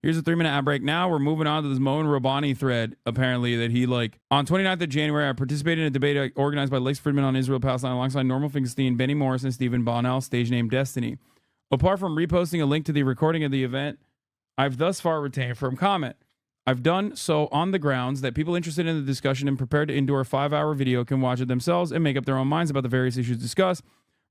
Here's a 3-minute ad break. Now we're moving on to this Mouin Rabbani thread, apparently, that he, like, on 29th of January, I participated in a debate organized by Lex Fridman on Israel-Palestine alongside Norman Finkelstein, Benny Morris, and Stephen Bonnell, stage name Destiny. Apart from reposting a link to the recording of the event, I've thus far retained from comment. I've done so on the grounds that people interested in the discussion and prepared to endure a 5-hour video can watch it themselves and make up their own minds about the various issues discussed,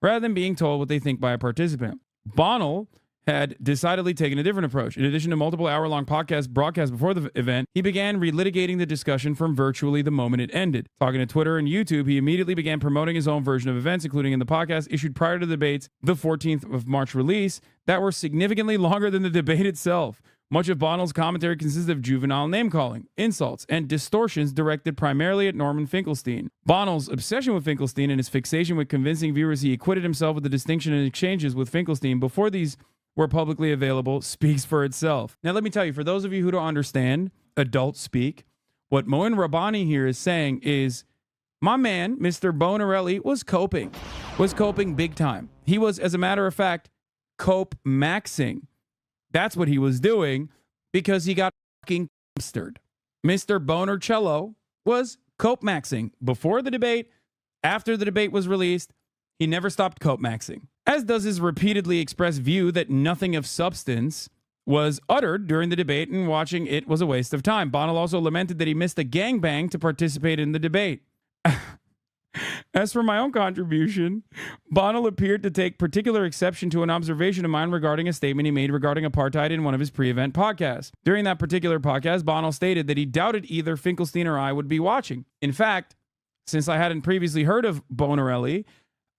rather than being told what they think by a participant. Bonnell had decidedly taken a different approach. In addition to multiple hour-long podcast broadcasts before the event, he began relitigating the discussion from virtually the moment it ended. Talking to Twitter and YouTube, he immediately began promoting his own version of events, including in the podcast issued prior to the debate's the 14th of March release, that were significantly longer than the debate itself. Much of Bonnell's commentary consisted of juvenile name-calling, insults, and distortions directed primarily at Norman Finkelstein. Bonnell's obsession with Finkelstein and his fixation with convincing viewers he acquitted himself with the distinction in exchanges with Finkelstein before these were publicly available speaks for itself. Now, let me tell you, for those of you who don't understand adult speak, what Mouin Rabbani here is saying is, my man, Mr. Bonarelli, was coping big time. He was, as a matter of fact, cope-maxing. That's what he was doing because he got fucking dumpstered. Mr. Bonarcello was cope-maxing before the debate, after the debate was released. He never stopped cope-maxing, as does his repeatedly expressed view that nothing of substance was uttered during the debate and watching it was a waste of time. Bonnell also lamented that he missed a gangbang to participate in the debate. As for my own contribution, Bonnell appeared to take particular exception to an observation of mine regarding a statement he made regarding apartheid in one of his pre-event podcasts. During that particular podcast, Bonnell stated that he doubted either Finkelstein or I would be watching. In fact, since I hadn't previously heard of Bonarelli,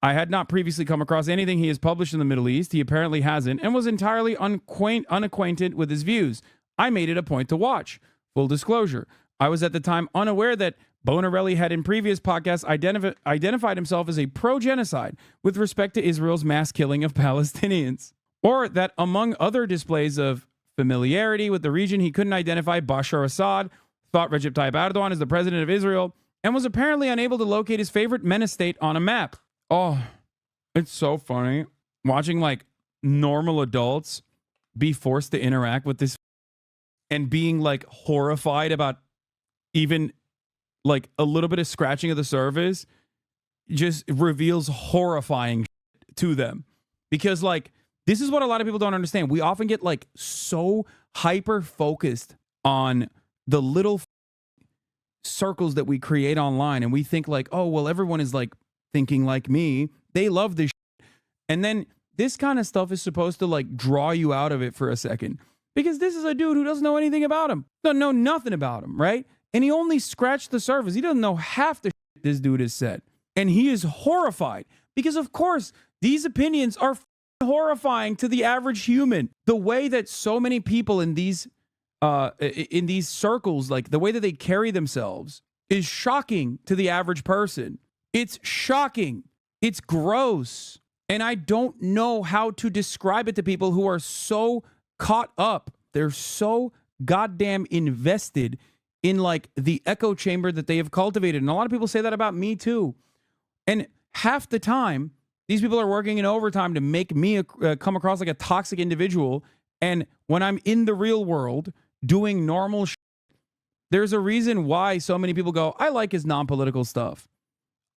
I had not previously come across anything he has published in the Middle East. He apparently hasn't, and was entirely unacquainted with his views. I made it a point to watch. Full disclosure, I was at the time unaware that Bonarelli had in previous podcasts identified himself as a pro-genocide with respect to Israel's mass killing of Palestinians, or that among other displays of familiarity with the region, he couldn't identify Bashar Assad, thought Recep Tayyip Erdogan as the president of Israel, and was apparently unable to locate his favorite menace state on a map. Oh, it's so funny watching like normal adults be forced to interact with this and being like horrified about even like a little bit of scratching of the surface just reveals horrifying shit to them. Because like, this is what a lot of people don't understand. We often get like so hyper focused on the little circles that we create online. And we think like, oh, well, everyone is like thinking like me. They love this shit. And then this kind of stuff is supposed to like draw you out of it for a second. Because this is a dude who doesn't know anything about him. Doesn't know nothing about him, right? And he only scratched the surface. He doesn't know half the shit this dude has said. And he is horrified. Because, of course, these opinions are horrifying to the average human. The way that so many people in these circles, like the way that they carry themselves, is shocking to the average person. It's shocking. It's gross. And I don't know how to describe it to people who are so caught up. They're so goddamn invested in like the echo chamber that they have cultivated. And a lot of people say that about me too. And half the time, these people are working in overtime to make me come across like a toxic individual. And when I'm in the real world doing normal shit, there's a reason why so many people go, I like his non-political stuff.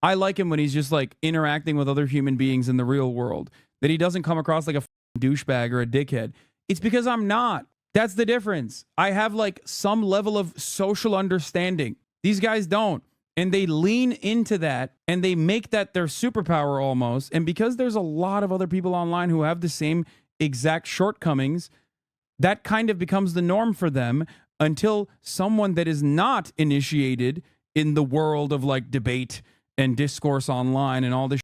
I like him when he's just like interacting with other human beings in the real world, that he doesn't come across like a douchebag or a dickhead. It's because I'm not. That's the difference. I have like some level of social understanding. These guys don't. And they lean into that and they make that their superpower almost. And because there's a lot of other people online who have the same exact shortcomings, that kind of becomes the norm for them until someone that is not initiated in the world of like debate and discourse online and all this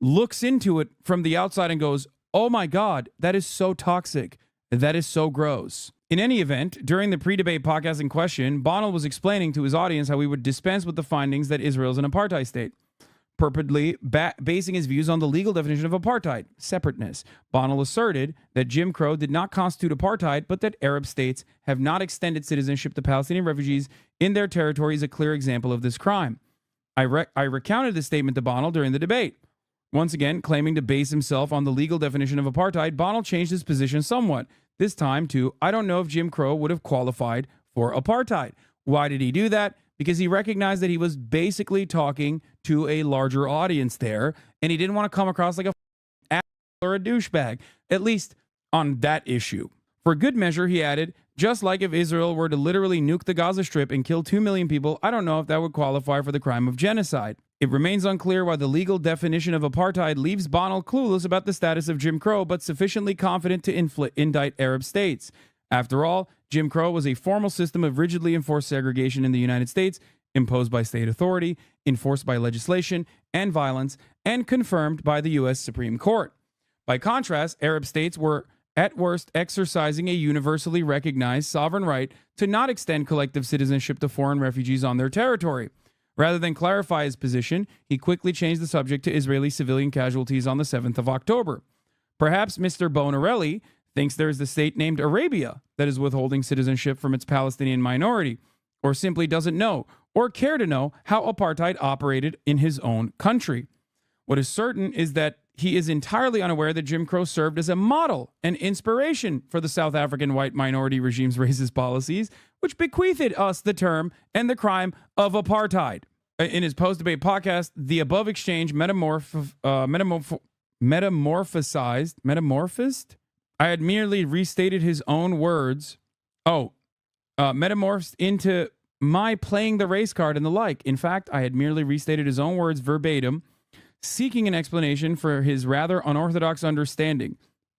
looks into it from the outside and goes, oh my God, that is so toxic. That is so gross. In any event, during the pre-debate podcast in question, Bonnell was explaining to his audience how he would dispense with the findings that Israel is an apartheid state, purportedly basing his views on the legal definition of apartheid, separateness. Bonnell asserted that Jim Crow did not constitute apartheid, but that Arab states have not extended citizenship to Palestinian refugees in their territory is a clear example of this crime. I recounted this statement to Bonnell during the debate. Once again, claiming to base himself on the legal definition of apartheid, Bonnell changed his position somewhat. this time to, I don't know if Jim Crow would have qualified for apartheid. Why did he do that? Because he recognized that he was basically talking to a larger audience there, and he didn't want to come across like a asshole or a douchebag, at least on that issue. For good measure, he added, just like if Israel were to literally nuke the Gaza Strip and kill 2 million people, I don't know if that would qualify for the crime of genocide. It remains unclear why the legal definition of apartheid leaves Bonnell clueless about the status of Jim Crow, but sufficiently confident to indict Arab states. After all, Jim Crow was a formal system of rigidly enforced segregation in the United States, imposed by state authority, enforced by legislation and violence, and confirmed by the U.S. Supreme Court. By contrast, Arab states were at worst exercising a universally recognized sovereign right to not extend collective citizenship to foreign refugees on their territory. Rather than clarify his position, he quickly changed the subject to Israeli civilian casualties on the 7th of October. Perhaps Mr. Bonarelli thinks there is a state named Arabia that is withholding citizenship from its Palestinian minority, or simply doesn't know or care to know how apartheid operated in his own country. What is certain is that he is entirely unaware that Jim Crow served as a model and inspiration for the South African white minority regime's racist policies, which bequeathed us the term and the crime of apartheid. In his post-debate podcast, the above exchange metamorphosed? I had merely restated his own words. Metamorphosed into my playing the race card and the like. In fact, I had merely restated his own words verbatim, seeking an explanation for his rather unorthodox understanding.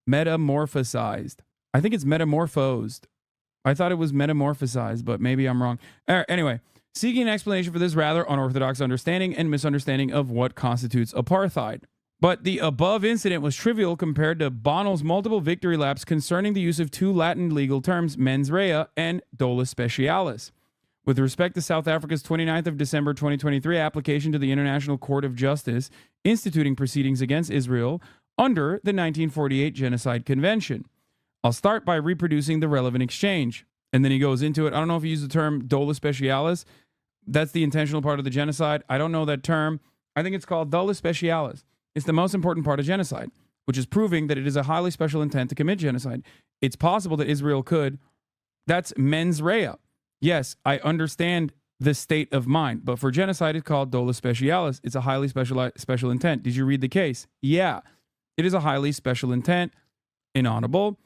Metamorphosized. I think it's metamorphosed. I thought it was metamorphosized, but maybe I'm wrong. Anyway, seeking an explanation for this rather unorthodox understanding and misunderstanding of what constitutes apartheid. But the above incident was trivial compared to Bonnell's multiple victory laps concerning the use of two Latin legal terms, mens rea and dolus specialis. With respect to South Africa's 29th of December 2023 application to the International Court of Justice instituting proceedings against Israel under the 1948 Genocide Convention. I'll start by reproducing the relevant exchange. And then he goes into it. I don't know if he used the term dolus specialis. That's the intentional part of the genocide. I don't know that term. I think it's called dolus specialis. It's the most important part of genocide, which is proving that it is a highly special intent to commit genocide. It's possible that Israel could. That's mens rea. Yes, I understand the state of mind, but for genocide, it's called dolus specialis. It's a highly special intent. Did you read the case? Yeah, it is a highly special intent. Inaudible.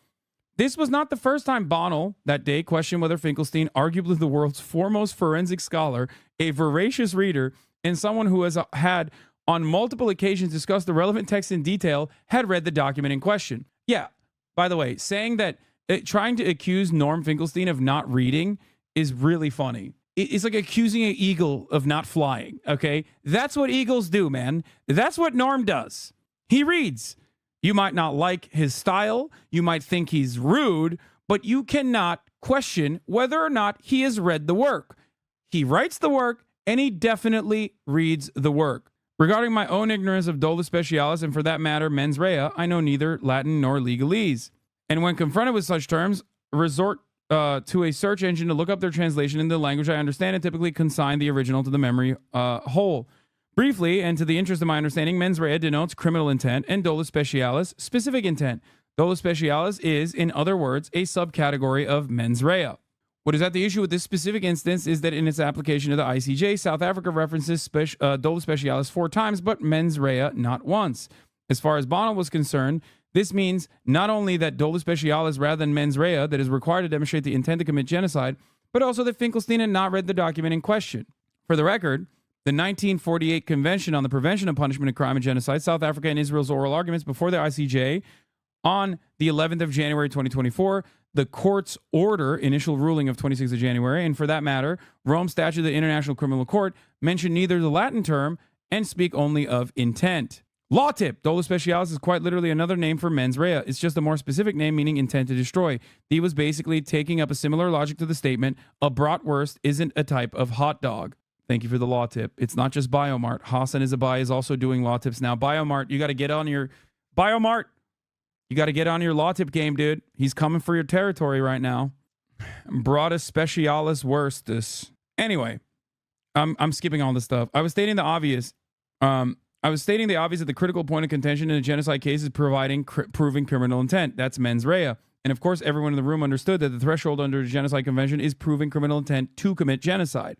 This was not the first time Bonnell that day questioned whether Finkelstein, arguably the world's foremost forensic scholar, a voracious reader, and someone who has had on multiple occasions discussed the relevant text in detail, had read the document in question. Yeah, by the way, saying that trying to accuse Norm Finkelstein of not reading is really funny. It's like accusing an eagle of not flying, okay? That's what eagles do, man. That's what Norm does. He reads. You might not like his style. You might think he's rude, but you cannot question whether or not he has read the work. He writes the work, and he definitely reads the work. Regarding my own ignorance of dolus specialis, and for that matter, mens rea, I know neither Latin nor legalese. And when confronted with such terms, resort to a search engine to look up their translation in the language I understand and typically consign the original to the memory hole. Briefly, and to the interest of my understanding, mens rea denotes criminal intent and dolus specialis, specific intent. Dolus specialis is, in other words, a subcategory of mens rea. What is at the issue with this specific instance is that in its application to the ICJ, South Africa references dolus specialis 4 times, but mens rea not once. As far as Bonnell was concerned, this means not only that dolus specialis rather than mens rea that is required to demonstrate the intent to commit genocide, but also that Finkelstein had not read the document in question. For the record, the 1948 Convention on the Prevention of Punishment of Crime and Genocide, South Africa and Israel's oral arguments before the ICJ on the 11th of January 2024, the court's order, initial ruling of 26th of January, and for that matter, Rome Statute of the International Criminal Court, mention neither the Latin term and speak only of intent. Law tip, dolus specialis is quite literally another name for mens rea. It's just a more specific name meaning intent to destroy. He was basically taking up a similar logic to the statement, a bratwurst isn't a type of hot dog. Thank you for the law tip. It's not just Biomart. HasanAbi is also doing law tips now. Biomart, you got to get on your... Biomart! You got to get on your law tip game, dude. He's coming for your territory right now. Bratus specialis worstus. Anyway, I'm skipping all this stuff. I was stating the obvious. That the critical point of contention in a genocide case is proving criminal intent. That's mens rea. And of course, everyone in the room understood that the threshold under the Genocide Convention is proving criminal intent to commit genocide.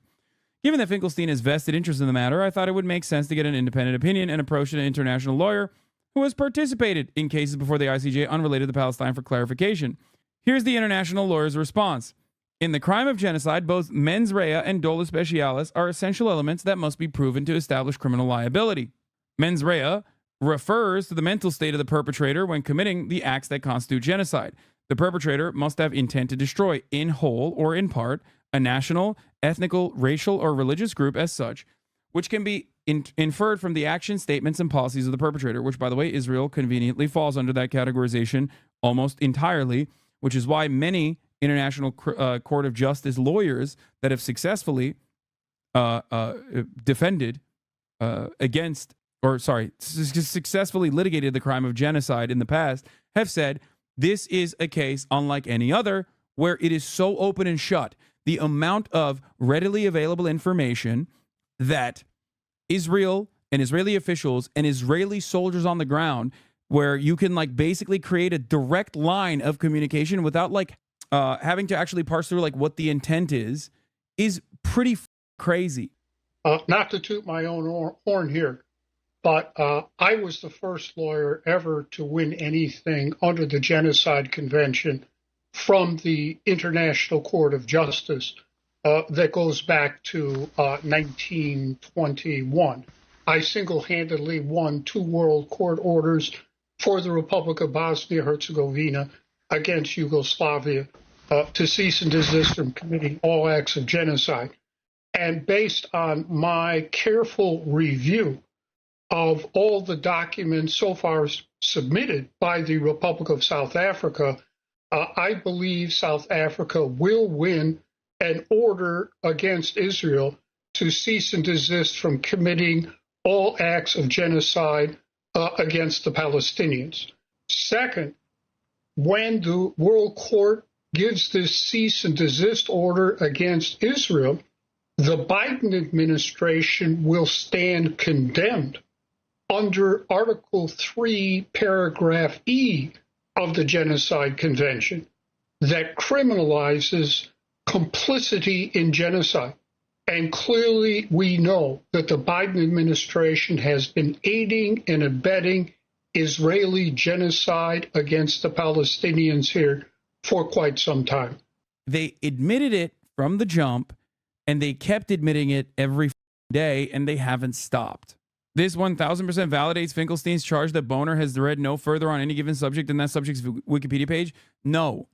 Given that Finkelstein has vested interest in the matter, I thought it would make sense to get an independent opinion and approach an international lawyer who has participated in cases before the ICJ unrelated to Palestine for clarification. Here's the international lawyer's response. In the crime of genocide, both mens rea and dolus specialis are essential elements that must be proven to establish criminal liability. Mens rea refers to the mental state of the perpetrator when committing the acts that constitute genocide. The perpetrator must have intent to destroy, in whole or in part, a national, ethnical, racial, or religious group as such, which can be inferred from the actions, statements, and policies of the perpetrator, which, by the way, Israel conveniently falls under that categorization almost entirely, which is why many International Court of Justice lawyers that have successfully defended successfully litigated the crime of genocide in the past have said this is a case unlike any other where it is so open and shut. The amount of readily available information that Israel and Israeli officials and Israeli soldiers on the ground, where you can like basically create a direct line of communication without like having to actually parse through like what the intent is pretty crazy. Not to toot my own horn here, but I was the first lawyer ever to win anything under the Genocide Convention from the International Court of Justice that goes back to 1921. I single-handedly won 2 world court orders for the Republic of Bosnia-Herzegovina against Yugoslavia to cease and desist from committing all acts of genocide. And based on my careful review of all the documents so far submitted by the Republic of South Africa, I believe South Africa will win an order against Israel to cease and desist from committing all acts of genocide against the Palestinians. Second, when the World Court gives this cease and desist order against Israel, the Biden administration will stand condemned under Article 3, Paragraph E of the Genocide Convention that criminalizes complicity in genocide. And clearly we know that the Biden administration has been aiding and abetting Israeli genocide against the Palestinians here for quite some time. They admitted it from the jump, and they kept admitting it every day, and they haven't stopped. This 1000% validates Finkelstein's charge that Boner has read no further on any given subject than that subject's Wikipedia page. No,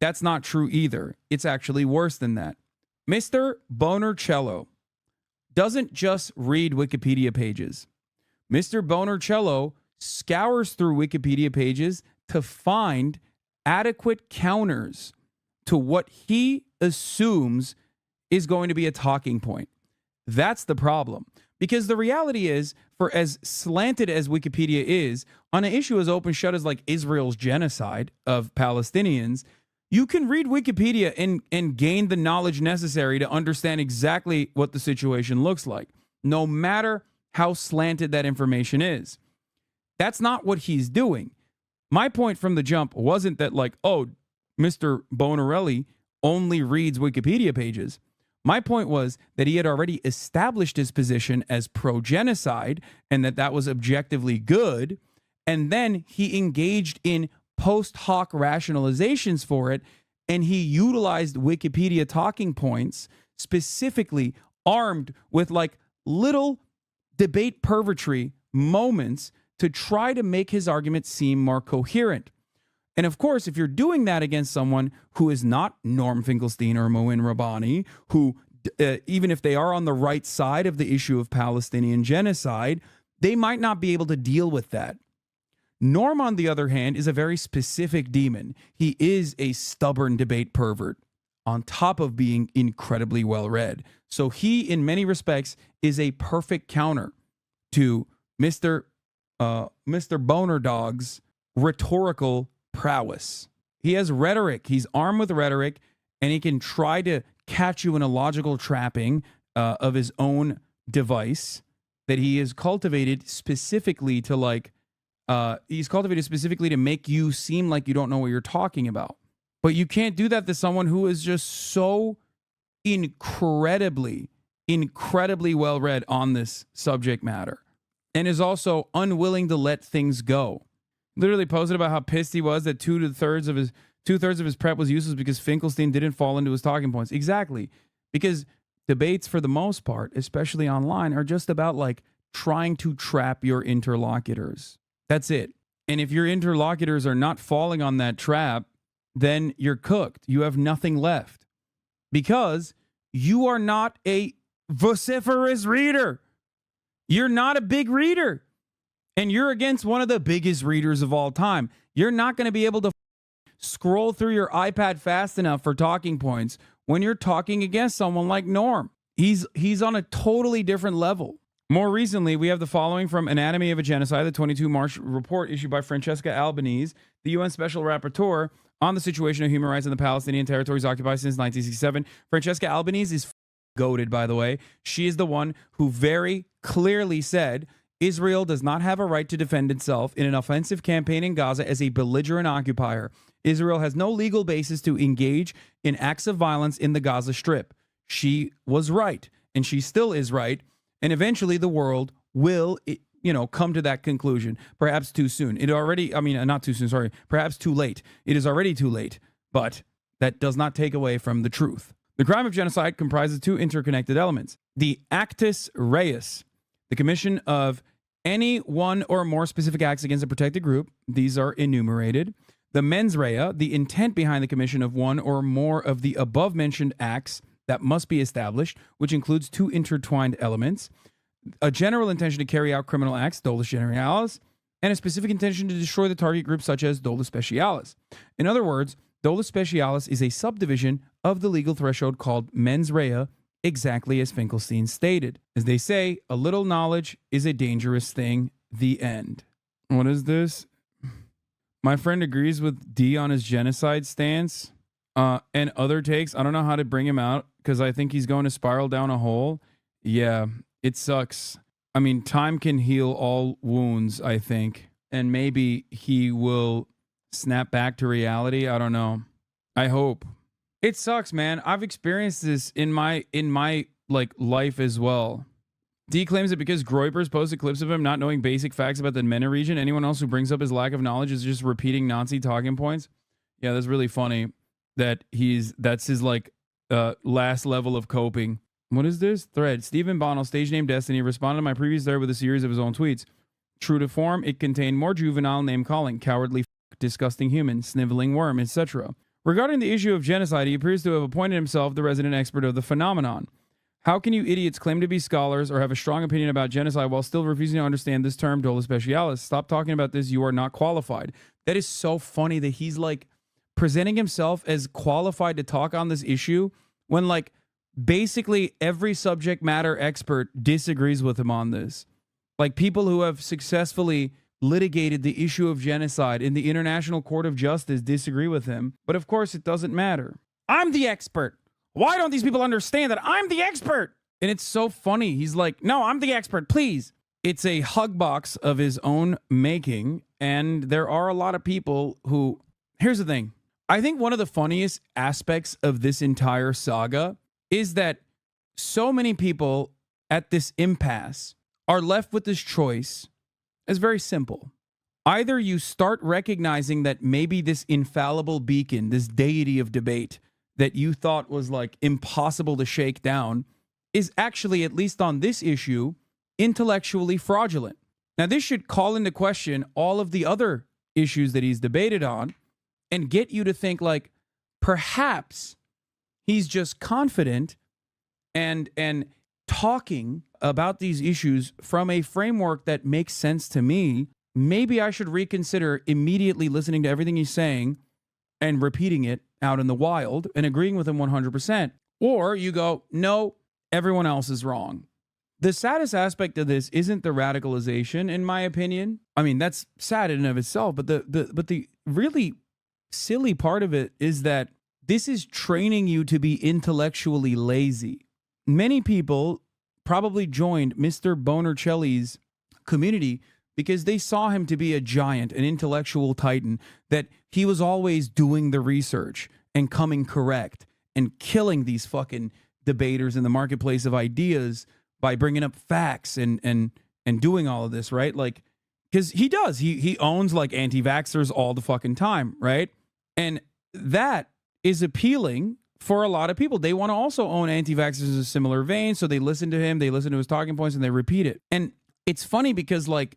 that's not true either. It's actually worse than that. Mr. Bonercello doesn't just read Wikipedia pages. Mr. Bonercello scours through Wikipedia pages to find adequate counters to what he assumes is going to be a talking point. That's the problem. Because the reality is, for as slanted as Wikipedia is, on an issue as open shut as like Israel's genocide of Palestinians, you can read Wikipedia and gain the knowledge necessary to understand exactly what the situation looks like, no matter how slanted that information is. That's not what he's doing. My point from the jump wasn't that like, oh, Mr. Bonarelli only reads Wikipedia pages. My point was that he had already established his position as pro-genocide and that was objectively good. And then he engaged in post hoc rationalizations for it. And he utilized Wikipedia talking points, specifically armed with like little debate purgatory moments to try to make his argument seem more coherent. And of course, if you're doing that against someone who is not Norm Finkelstein or Mouin Rabbani, who, even if they are on the right side of the issue of Palestinian genocide, they might not be able to deal with that. Norm, on the other hand, is a very specific demon. He is a stubborn debate pervert, on top of being incredibly well-read. So he, in many respects, is a perfect counter to Mr. Boner Dog's rhetorical prowess. He has rhetoric. He's armed with rhetoric, and he can try to catch you in a logical trapping of his own device that he has cultivated specifically to like He's cultivated specifically to make you seem like you don't know what you're talking about. But you can't do that to someone who is just so incredibly well read on this subject matter and is also unwilling to let things go. Literally posted about how pissed he was that two-thirds of his prep was useless because Finkelstein didn't fall into his talking points. Exactly. Because debates, for the most part, especially online, are just about like trying to trap your interlocutors. That's it. And if your interlocutors are not falling on that trap, then you're cooked. You have nothing left because you are not a vociferous reader. You're not a big reader. And you're against one of the biggest readers of all time. You're not going to be able to scroll through your iPad fast enough for talking points when you're talking against someone like Norm. He's on a totally different level. More recently, we have the following from Anatomy of a Genocide, the 22 March report issued by Francesca Albanese, the UN Special Rapporteur on the situation of human rights in the Palestinian territories occupied since 1967. Francesca Albanese is goated, by the way. She is the one who very clearly said Israel does not have a right to defend itself in an offensive campaign in Gaza as a belligerent occupier. Israel has no legal basis to engage in acts of violence in the Gaza Strip. She was right, and she still is right. And eventually the world will, come to that conclusion. Perhaps too soon. Not too soon, sorry. Perhaps too late. It is already too late. But that does not take away from the truth. The crime of genocide comprises two interconnected elements. The actus reus, the commission of any one or more specific acts against a protected group. These are enumerated. The mens rea, the intent behind the commission of one or more of the above-mentioned acts that must be established, which includes two intertwined elements: a general intention to carry out criminal acts, dolus generalis, and a specific intention to destroy the target group, such as dolus specialis. In other words, dolus specialis is a subdivision of the legal threshold called mens rea, exactly as Finkelstein stated. As they say, a little knowledge is a dangerous thing. The end. What is this? My friend agrees with D on his genocide stance and other takes. I don't know how to bring him out because I think he's going to spiral down a hole. Yeah, it sucks. I mean, time can heal all wounds, I think. And maybe he will snap back to reality. I don't know. I hope. It sucks, man. I've experienced this in my life as well. D claims that because Groypers posted clips of him not knowing basic facts about the MENA region, anyone else who brings up his lack of knowledge is just repeating Nazi talking points. Yeah, that's really funny that that's his last level of coping. What is this? Thread. Stephen Bonnell, stage name Destiny, responded to my previous thread with a series of his own tweets. True to form, it contained more juvenile name calling, cowardly disgusting human, sniveling worm, etc. Regarding the issue of genocide, he appears to have appointed himself the resident expert of the phenomenon. How can you idiots claim to be scholars or have a strong opinion about genocide while still refusing to understand this term, dolus specialis? Stop talking about this. You are not qualified. That is so funny that he's presenting himself as qualified to talk on this issue when basically every subject matter expert disagrees with him on this. People who have successfully litigated the issue of genocide in the International Court of Justice disagree with him. But of course, it doesn't matter. I'm the expert. Why don't these people understand that I'm the expert? And it's so funny. He's like, no, I'm the expert, please. It's a hug box of his own making. And there are a lot of people who... Here's the thing. I think one of the funniest aspects of this entire saga is that so many people at this impasse are left with this choice. It's very simple. Either you start recognizing that maybe this infallible beacon, this deity of debate that you thought was impossible to shake down, is actually, at least on this issue, intellectually fraudulent. Now, this should call into question all of the other issues that he's debated on and get you to think perhaps he's just confident and talking about these issues from a framework that makes sense to me. Maybe I should reconsider immediately listening to everything he's saying and repeating it out in the wild and agreeing with him 100%. Or you go, no, everyone else is wrong. The saddest aspect of this isn't the radicalization, in my opinion. I mean, that's sad in and of itself, but the really silly part of it is that this is training you to be intellectually lazy. Many people probably joined Mr. Bonercelli's community because they saw him to be a giant, an intellectual titan, that he was always doing the research and coming correct and killing these fucking debaters in the marketplace of ideas by bringing up facts and doing all of this, right? Like, because he does. He owns like anti-vaxxers all the fucking time, right? And that is appealing for a lot of people. They want to also own anti-vaxxers in a similar vein, so they listen to him, they listen to his talking points, and they repeat it. And it's funny because, like,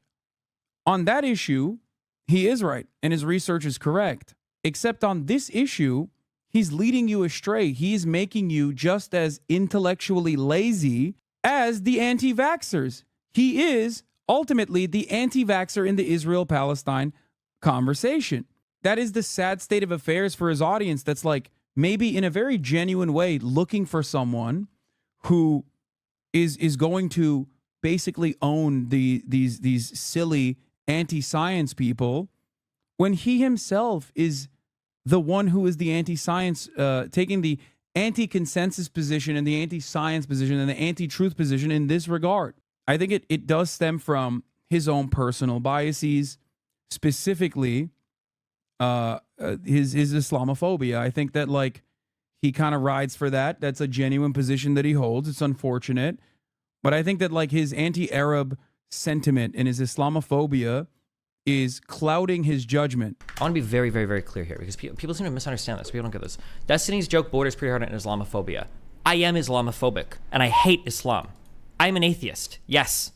on that issue, he is right, and his research is correct. Except on this issue, he's leading you astray. He's making you just as intellectually lazy as the anti-vaxxers. He is ultimately the anti-vaxxer in the Israel-Palestine conversation. That is the sad state of affairs for his audience that's like, maybe in a very genuine way, looking for someone who is going to basically own these silly anti-science people, when he himself is the one who is the anti-science, taking the anti-consensus position and the anti-science position and the anti-truth position in this regard. I think it does stem from his own personal biases, specifically his Islamophobia. I think that, like, he kind of rides for that. That's a genuine position that he holds. It's unfortunate. But I think that, like, his anti-Arab sentiment and his Islamophobia is clouding his judgment. I want to be very, very, very clear here, because people seem to misunderstand this. People don't get this. Destiny's joke borders pretty hard on Islamophobia. I am Islamophobic, and I hate Islam. I'm an atheist. Yes.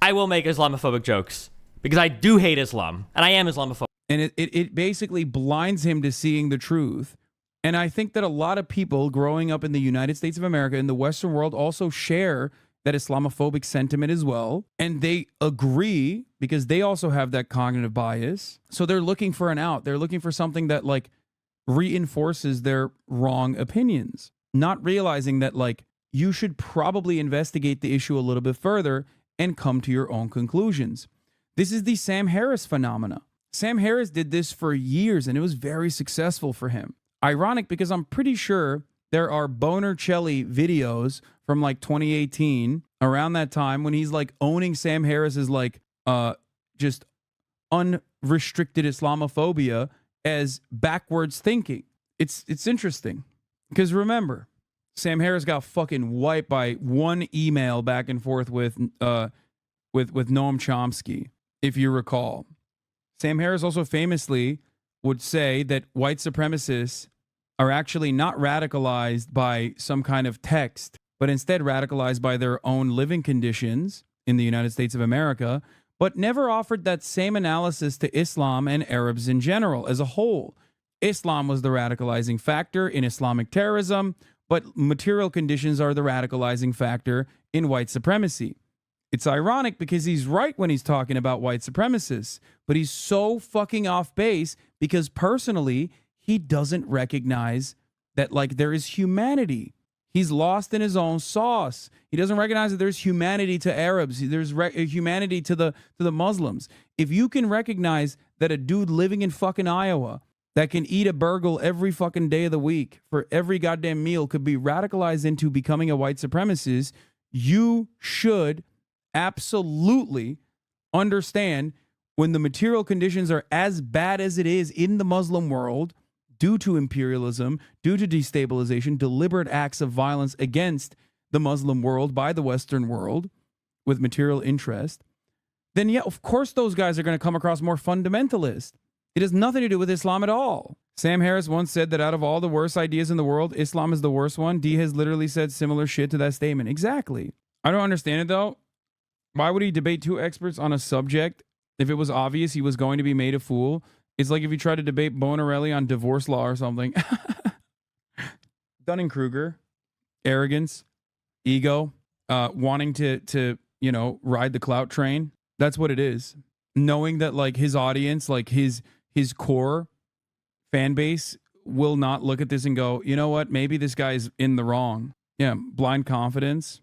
I will make Islamophobic jokes, because I do hate Islam, and I am Islamophobic. And it basically blinds him to seeing the truth. And I think that a lot of people growing up in the United States of America, in the Western world, also share that Islamophobic sentiment as well. And they agree because they also have that cognitive bias. So they're looking for an out. They're looking for something that, like, reinforces their wrong opinions, not realizing that, like, you should probably investigate the issue a little bit further and come to your own conclusions. This is the Sam Harris phenomena. Sam Harris did this for years, and it was very successful for him. Ironic, because I'm pretty sure there are Bonercelli videos from like 2018, around that time, when he's like owning Sam Harris's like just unrestricted Islamophobia as backwards thinking. It's interesting because, remember, Sam Harris got fucking wiped by one email back and forth with Noam Chomsky, if you recall. Sam Harris also famously would say that white supremacists are actually not radicalized by some kind of text, but instead radicalized by their own living conditions in the United States of America, but never offered that same analysis to Islam and Arabs in general as a whole. Islam was the radicalizing factor in Islamic terrorism, but material conditions are the radicalizing factor in white supremacy. It's ironic because he's right when he's talking about white supremacists, but he's so fucking off base because personally, he doesn't recognize that, like, there is humanity. He's lost in his own sauce. He doesn't recognize that there's humanity to Arabs. There's humanity to the Muslims. If you can recognize that a dude living in fucking Iowa that can eat a burger every fucking day of the week for every goddamn meal could be radicalized into becoming a white supremacist, you should absolutely understand when the material conditions are as bad as it is in the Muslim world, due to imperialism, due to destabilization, deliberate acts of violence against the Muslim world by the Western world with material interest, then yeah, of course those guys are going to come across more fundamentalist. It has nothing to do with Islam at all. Sam Harris once said that out of all the worst ideas in the world, Islam is the worst one. D has literally said similar shit to that statement. Exactly. I don't understand it though. Why would he debate two experts on a subject if it was obvious he was going to be made a fool? It's like if you tried to debate Bonarelli on divorce law or something. Dunning-Kruger, arrogance, ego, wanting to ride the clout train. That's what it is. Knowing that, like, his audience, like his core fan base will not look at this and go, you know what, maybe this guy's in the wrong. Yeah, blind confidence.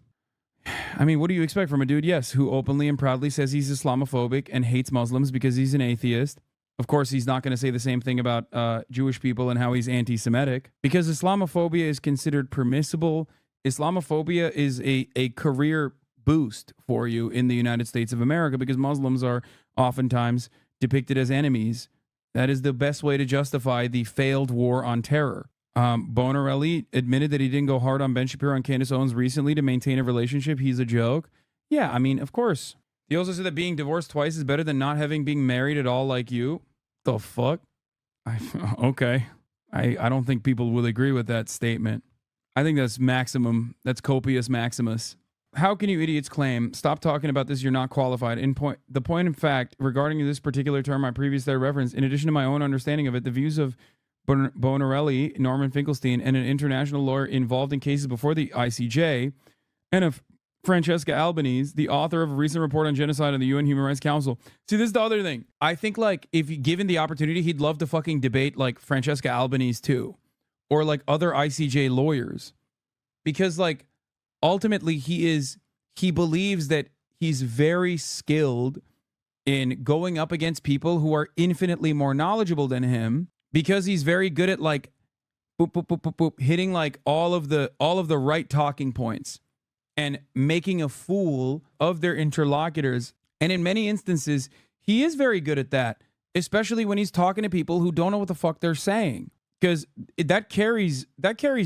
I mean, what do you expect from a dude, yes, who openly and proudly says he's Islamophobic and hates Muslims because he's an atheist? Of course, he's not going to say the same thing about Jewish people and how he's anti-Semitic, because Islamophobia is considered permissible. Islamophobia is a career boost for you in the United States of America because Muslims are oftentimes depicted as enemies. That is the best way to justify the failed war on terror. Bonarelli admitted that he didn't go hard on Ben Shapiro and Candace Owens recently to maintain a relationship. He's a joke. Yeah, I mean, of course. He also said that being divorced twice is better than not having been married at all like you. The fuck? Okay. I don't think people will agree with that statement. I think that's maximum. That's copious maximus. How can you idiots claim, stop talking about this, you're not qualified? The point in fact, regarding this particular term I previously referenced, in addition to my own understanding of it, the views of Bonarelli, Norman Finkelstein, and an international lawyer involved in cases before the ICJ, and of Francesca Albanese, the author of a recent report on genocide on the UN Human Rights Council. See, this is the other thing. I think, like, if given the opportunity, he'd love to fucking debate, like, Francesca Albanese, too. Or, like, other ICJ lawyers. Because, like, ultimately, he believes that he's very skilled in going up against people who are infinitely more knowledgeable than him, because he's very good at, like, boop, boop, boop, boop, boop, hitting, like, all of the right talking points and making a fool of their interlocutors. And in many instances, he is very good at that, especially when he's talking to people who don't know what the fuck they're saying. Because that carries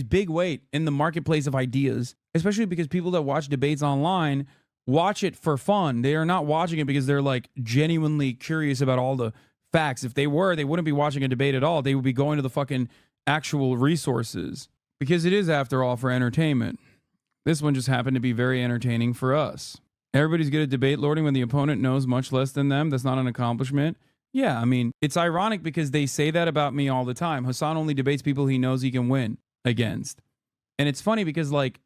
big weight in the marketplace of ideas, especially because people that watch debates online watch it for fun. They are not watching it because they're, like, genuinely curious about all the facts. If they were, they wouldn't be watching a debate at all. They would be going to the fucking actual resources, because it is, after all, for entertainment. This one just happened to be very entertaining for us. Everybody's good at debate lording when the opponent knows much less than them. That's not an accomplishment. Yeah, I mean, it's ironic because they say that about me all the time. Hasan only debates people he knows he can win against. And it's funny because, like,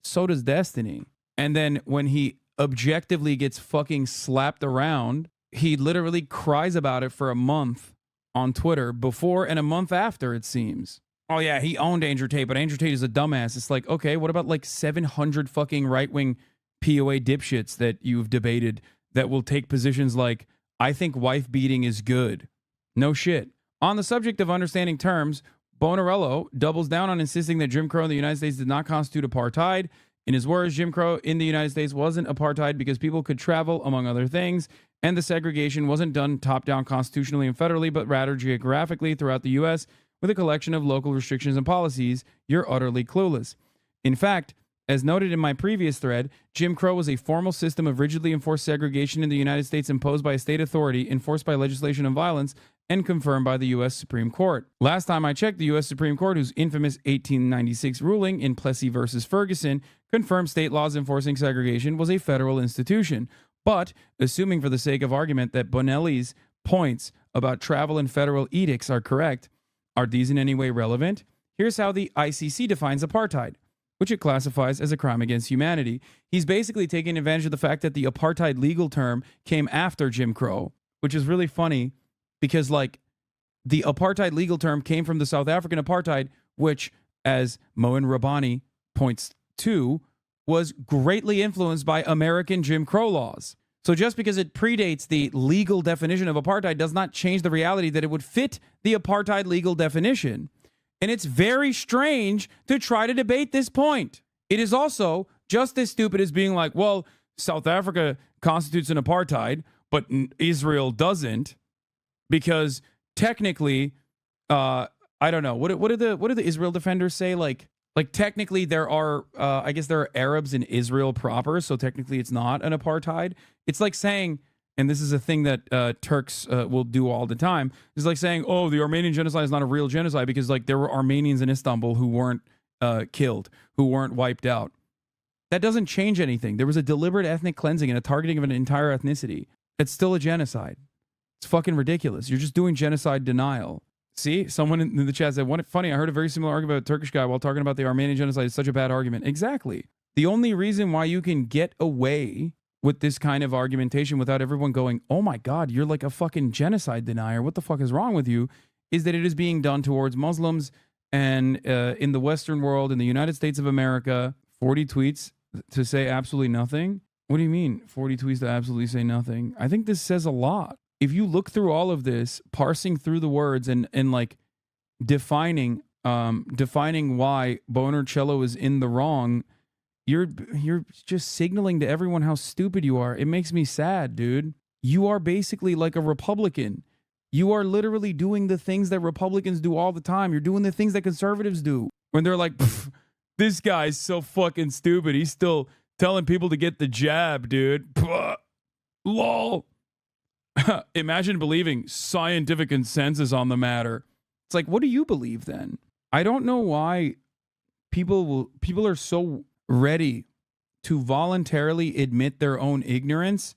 so does Destiny. And then when he objectively gets fucking slapped around, he literally cries about it for a month on Twitter, before and a month after, it seems. Oh yeah, he owned Andrew Tate, but Andrew Tate is a dumbass. It's like, okay, what about like 700 fucking right-wing POA dipshits that you've debated that will take positions like, I think wife beating is good? No shit. On the subject of understanding terms, Bonarello doubles down on insisting that Jim Crow in the United States did not constitute apartheid. In his words, Jim Crow in the United States wasn't apartheid because people could travel, among other things, and the segregation wasn't done top-down constitutionally and federally, but rather geographically throughout the U.S., with a collection of local restrictions and policies. You're utterly clueless. In fact, as noted in my previous thread, Jim Crow was a formal system of rigidly enforced segregation in the United States imposed by a state authority, enforced by legislation and violence, and confirmed by the U.S. Supreme Court. Last time I checked, the U.S. Supreme Court, whose infamous 1896 ruling in Plessy versus Ferguson confirmed state laws enforcing segregation, was a federal institution. But, assuming for the sake of argument that Bonelli's points about travel and federal edicts are correct, are these in any way relevant? Here's how the ICC defines apartheid, which it classifies as a crime against humanity. He's basically taking advantage of the fact that the apartheid legal term came after Jim Crow, which is really funny because, like, the apartheid legal term came from the South African apartheid, which, as Mouin Rabbani points to, was greatly influenced by American Jim Crow laws. So just because it predates the legal definition of apartheid does not change the reality that it would fit the apartheid legal definition. And it's very strange to try to debate this point. It is also just as stupid as being like, well, South Africa constitutes an apartheid, but Israel doesn't, because technically, I don't know. What do the Israel defenders say? Like technically there are, I guess there are Arabs in Israel proper, so technically it's not an apartheid. It's like saying, and this is a thing that Turks will do all the time, it's like saying, oh, the Armenian genocide is not a real genocide because, like, there were Armenians in Istanbul who weren't killed, who weren't wiped out. That doesn't change anything. There was a deliberate ethnic cleansing and a targeting of an entire ethnicity. It's still a genocide. It's fucking ridiculous. You're just doing genocide denial. See, someone in the chat said, funny, I heard a very similar argument about a Turkish guy while talking about the Armenian genocide. It's such a bad argument. Exactly. The only reason why you can get away with this kind of argumentation without everyone going, oh my God, you're like a fucking genocide denier, what the fuck is wrong with you, is that it is being done towards Muslims and in the Western world, in the United States of America. 40 tweets to say absolutely nothing? What do you mean, 40 tweets to absolutely say nothing? I think this says a lot. If you look through all of this, parsing through the words and like defining why Bonarcello is in the wrong, You're just signaling to everyone how stupid you are. It makes me sad, dude. You are basically like a Republican. You are literally doing the things that Republicans do all the time. You're doing the things that conservatives do. When they're like, this guy's so fucking stupid. He's still telling people to get the jab, dude. Lol. Imagine believing scientific consensus on the matter. It's like, what do you believe then? I don't know why people are so ready to voluntarily admit their own ignorance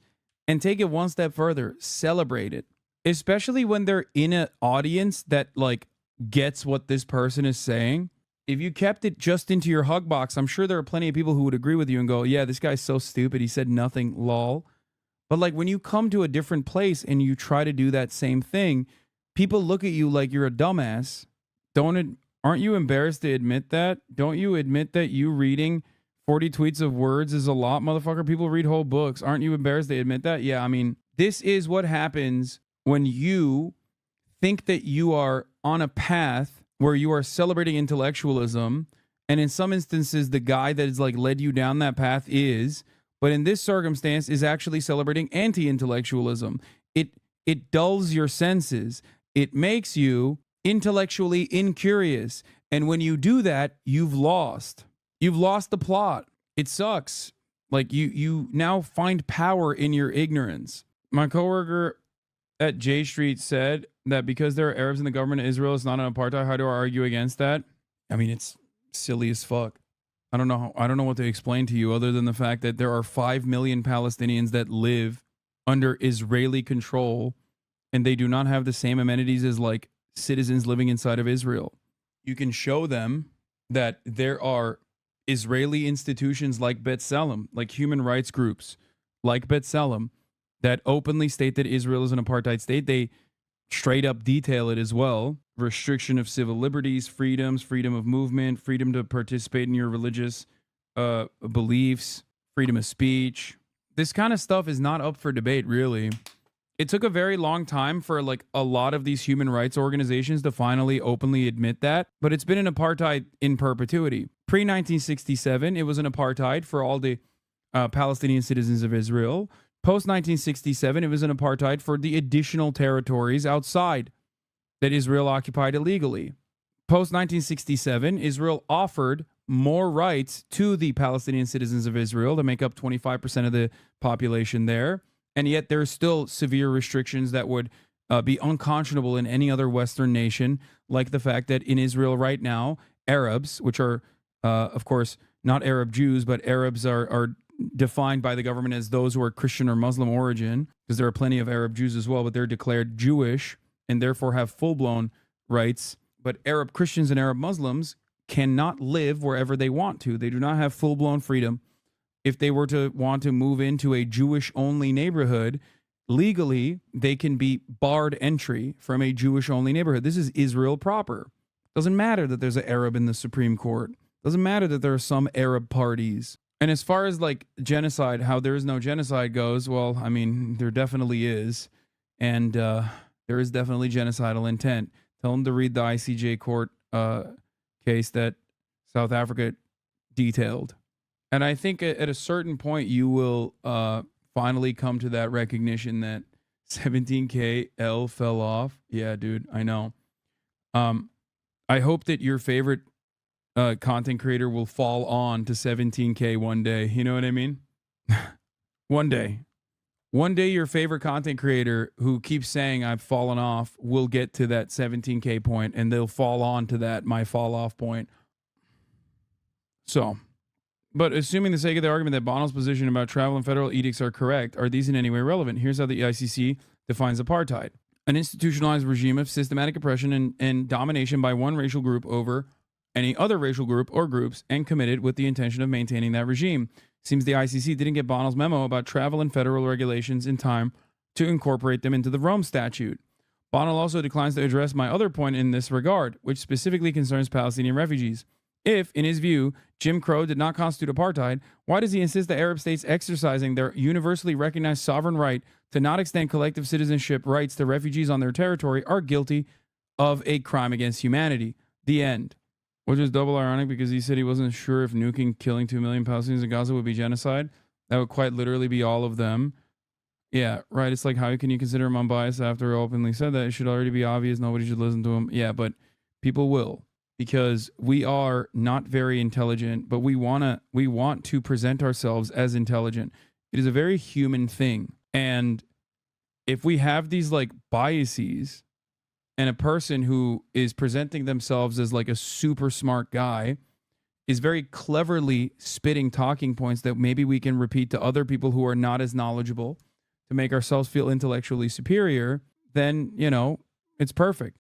and take it one step further, celebrate it. Especially when they're in an audience that like gets what this person is saying. If you kept it just into your hug box, I'm sure there are plenty of people who would agree with you and go, yeah, this guy's so stupid. He said nothing, lol. But like when you come to a different place and you try to do that same thing, people look at you like you're a dumbass. Aren't you embarrassed to admit that? Don't you admit that you reading 40 tweets of words is a lot, motherfucker? People read whole books. Aren't you embarrassed to admit that? Yeah, I mean, this is what happens when you think that you are on a path where you are celebrating intellectualism, and in some instances, the guy that has like led you down that path is, but in this circumstance is actually celebrating anti-intellectualism. It dulls your senses. It makes you intellectually incurious. And when you do that, you've lost. You've lost the plot. It sucks. Like you now find power in your ignorance. My coworker at J Street said that because there are Arabs in the government of Israel, it's not an apartheid. How do I argue against that? I mean, it's silly as fuck. I don't know what to explain to you other than the fact that there are 5 million Palestinians that live under Israeli control, and they do not have the same amenities as like citizens living inside of Israel. You can show them that there are Israeli institutions like B'Tselem, like human rights groups like B'Tselem, that openly state that Israel is an apartheid state. They straight up detail it as well. Restriction of civil liberties, freedoms, freedom of movement, freedom to participate in your religious beliefs, freedom of speech. This kind of stuff is not up for debate, really. It took a very long time for like a lot of these human rights organizations to finally openly admit that, but it's been an apartheid in perpetuity. Pre-1967, it was an apartheid for all the Palestinian citizens of Israel. Post-1967, it was an apartheid for the additional territories outside that Israel occupied illegally. Post-1967, Israel offered more rights to the Palestinian citizens of Israel to make up 25% of the population there. And yet there's still severe restrictions that would be unconscionable in any other Western nation, like the fact that in Israel right now, Arabs, which are, of course, not Arab Jews, but Arabs are defined by the government as those who are Christian or Muslim origin, because there are plenty of Arab Jews as well, but they're declared Jewish and therefore have full-blown rights. But Arab Christians and Arab Muslims cannot live wherever they want to. They do not have full-blown freedom. If they were to want to move into a Jewish-only neighborhood, legally, they can be barred entry from a Jewish-only neighborhood. This is Israel proper. Doesn't matter that there's an Arab in the Supreme Court. Doesn't matter that there are some Arab parties. And as far as like genocide, how there is no genocide goes, well, I mean, there definitely is. And there is definitely genocidal intent. Tell them to read the ICJ court case that South Africa detailed. And I think at a certain point, you will finally come to that recognition that 17K L fell off. Yeah, dude, I know. I hope that your favorite content creator will fall on to 17K one day. You know what I mean? One day. One day your favorite content creator who keeps saying I've fallen off will get to that 17K point, and they'll fall on to that, my fall off point. So, but assuming the sake of the argument that Bonnell's position about travel and federal edicts are correct, are these in any way relevant? Here's how the ICC defines apartheid. An institutionalized regime of systematic oppression and domination by one racial group over any other racial group or groups, and committed with the intention of maintaining that regime. Seems the ICC didn't get Bonnell's memo about travel and federal regulations in time to incorporate them into the Rome Statute. Bonnell also declines to address my other point in this regard, which specifically concerns Palestinian refugees. If, in his view, Jim Crow did not constitute apartheid, why does he insist that Arab states exercising their universally recognized sovereign right to not extend collective citizenship rights to refugees on their territory are guilty of a crime against humanity? The end. Which is double ironic because he said he wasn't sure if nuking killing 2 million Palestinians in Gaza would be genocide. That would quite literally be all of them. Yeah, right. It's like, how can you consider him unbiased after he openly said that? It should already be obvious. Nobody should listen to him. Yeah, but people will, because we are not very intelligent, but we want to present ourselves as intelligent. It is a very human thing. And if we have these like biases, and a person who is presenting themselves as like a super smart guy is very cleverly spitting talking points that maybe we can repeat to other people who are not as knowledgeable to make ourselves feel intellectually superior, then, you know, it's perfect.